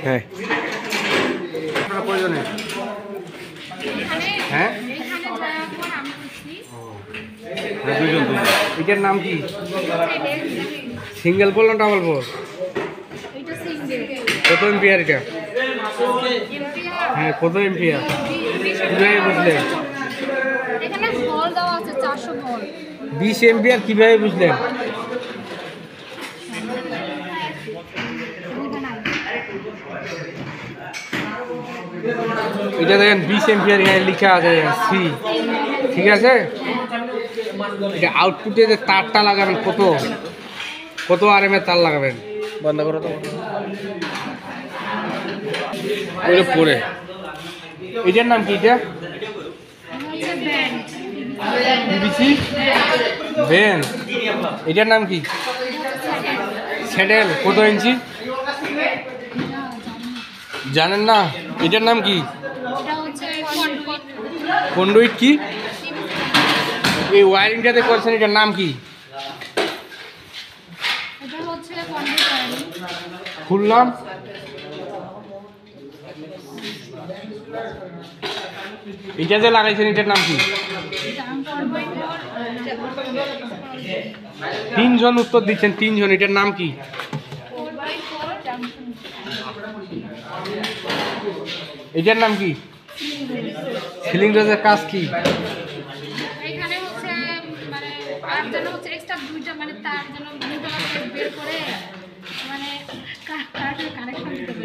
হ্যাঁ প্রয়োজনে হ্যাঁ দুজন এটার নাম কি? সিঙ্গেল পোল না ডাবল পোল? কত এম্পিয়ার এটা? হ্যাঁ কত এম্পিয়ার কিভাবে বুঝলেন? 20 এম্পিয়ার কিভাবে বুঝলেন? এটা দেখেন 20 এম্পিয়ার এখানে লেখা আছে সি, ঠিক আছে? এটা আউটপুটে যে তারটা লাগাবেন কত কত আরএম এর তার লাগাবেন? বন্ধ করো তো পরে। এটার নাম কি? এটা পিভিসি ভেন। এটার নাম কি? স্যাডেল। কত ইঞ্চি জানেন না? এটার নাম কি? কন্ডুইট। কি এই ওয়ারিংটাতে করছেন এটার নাম কি? ফুল নাম? এটা যে লাগাইছেন এটার নাম কি? 3 জন উত্তর দিচ্ছেন, 3 জন। এটার নাম কি? এটার নাম কি? সিলিং রোজের কাজ কি?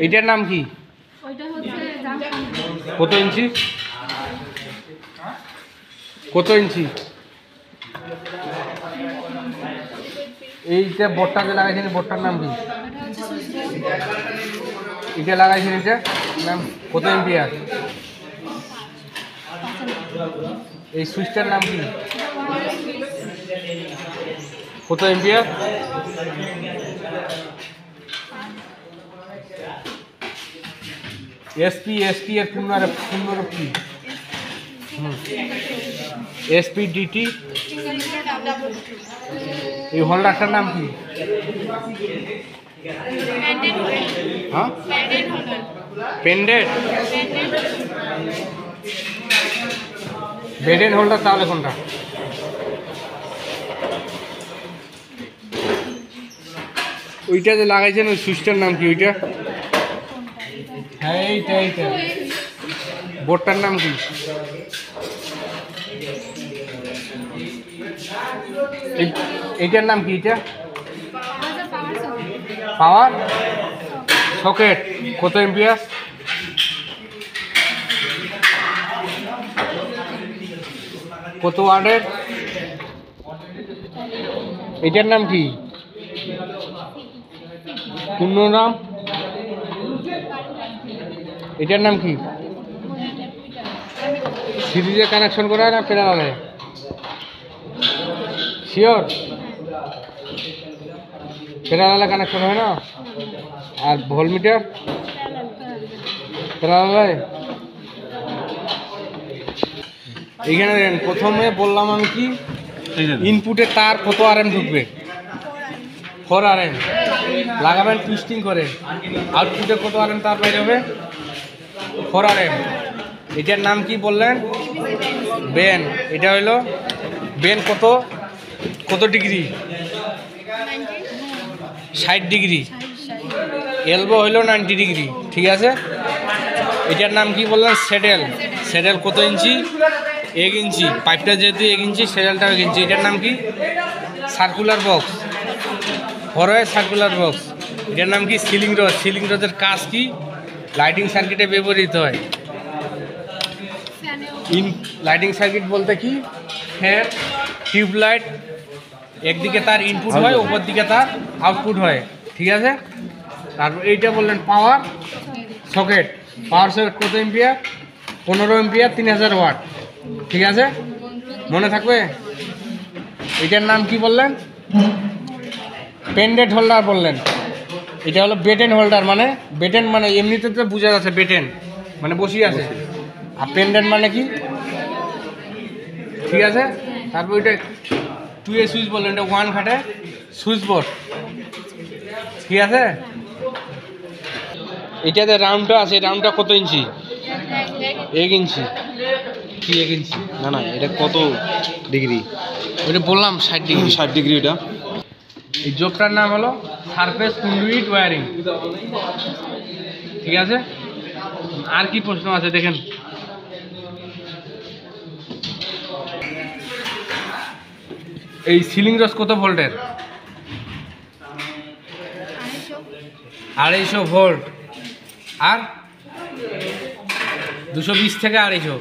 এটার নাম কি? কত ইঞ্চি? কত ইঞ্চি? এইটা বোর্ডটা যে লাগাইছেন বোর্ডটার নাম কি? এটা লাগাইছেন এটা নাম কত এম্পিয়ার? এই সুইচটার নাম কি? কত এম্পিয়ার? এসপি এর পূর্ণরূপ কি? এসপিডিটি। এই হোল্ডারটার নাম কি? হ্যাঁ পেন্ডেন্ট। বেডেন হোল্ডার তাহলে কোনটা? ওইটা যে লাগাইছেন ওই সুইচটার নাম কি? ওইটা হ্যাঁ এইটা বোর্ডটার নাম কি? এইটার নাম কি? এটা পাওয়ার সকেট। কত এম্পিয়ার? কত ওয়াটের? এটার নাম কি? পূর্ণ নাম? এটার নাম কি? সিরিজে কানেকশন করা হয় না প্যারালালে? শিওর? প্যারালালে কানেকশন হয় না? আর ভোল্টমিটার প্যারালালে? এইখানে দেখেন প্রথমে বললাম আমি কি ইনপুটে তার কত আরএম ঢুকবে? 4 আরএম লাগাবেন টুইস্টিং করে। আউটপুটে কত আরএম তার বাইরে হবে? 4 আরএম। এটার নাম কি বললেন? বেন। এটা হইলো বেন কত কত ডিগ্রি? 60 ডিগ্রি। এলবো হইলো 90 ডিগ্রি, ঠিক আছে? এটার নাম কি বললেন? স্যাডেল। স্যাডেল কত ইঞ্চি? 1 ইঞ্চি। পাইপটা যেহেতু 1 ইঞ্চি স্যাডেলটা 1 ইঞ্চি। এটার নাম কি? Circular box. Forward circular box. এটার নাম কি? Ceiling rod. সিলিং রডের কাজ কি? লাইটিং সার্কিটে ব্যবহৃত হয়। লাইটিং সার্কিট বলতে কি? ফ্যান, টিউবলাইট, একদিকে তার ইনপুট হয়, উপর দিকে তার আউটপুট হয়, ঠিক আছে? তারপর এইটা বললেন পাওয়ার সকেট। পাওয়ার সকেট কত এম্পিয়ার? 15 এম্পিয়ার, 3000 ওয়াট, ঠিক আছে? মনে থাকবে? এটার নাম কি বললেন? পেন্ডেন্ট হোল্ডার বললেন। এটা হলো বেটেন হোল্ডার। মানে বেটেন মানে এমনিতে তো বোঝা যাচ্ছে বেটেন মানে বসিয়ে আছে, আর পেন্ডেন্ট মানে কি? ঠিক আছে? তারপর ওইটা 2A সুইচ বললেন, এটা 1 খাটে সুইচ বোর্ড, ঠিক আছে? এটাতে রাউন্ডটা আছে, রাউন্ডটা কত ইঞ্চি? 1 ইঞ্চি। কি 1 ইঞ্চি? না না, এটা কত ডিগ্রি? ওইটা বললাম 60 ডিগ্রি। 60 ডিগ্রি ওটা। এই জবটার নাম হলো সারফেস কন্ডুইট ওয়্যারিং। ঠিক আছে, আর কি প্রশ্ন আছে দেখেন। এই সিলিং রস কত ভোল্টের? 250 ভোল্ট। আর 220 থেকে 250।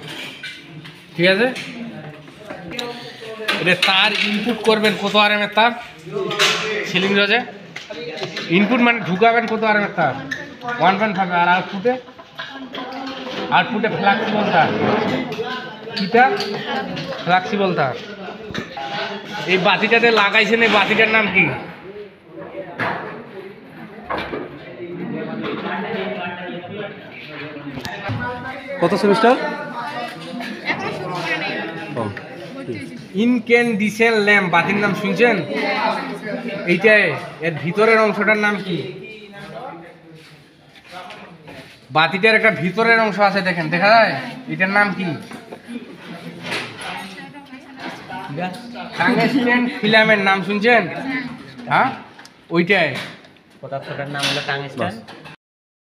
ঠিক আছে, এটা তার ইনপুট করবেন কত আরএম এর তার? সিলিং রসে ইনপুট মানে ঢুকাবেন কত আরএম এর তার? 1.5। আর আউটপুটে? আউটপুটে ফ্লেক্সিবল তার। কিটা? ফ্লেক্সিবল তার। এই বাতিটাতে লাগাইছেন, এই বাতিটার নাম কি? কত সেমিস্টার? ইনক্যান্ডিসেন্ট ল্যাম্প বাতির নাম শুনছেন? এইটাই, এর ভিতরের অংশটার নাম কি? বাতিটার একটা ভিতরের অংশ আছে, দেখেন, দেখা যায়? এটার নাম কি? টাংস্টেন ফিলামেন্ট নাম শুনছেন? হ্যাঁ, ওইটাই। পদার্থটার নাম হলো টাংস্টেন।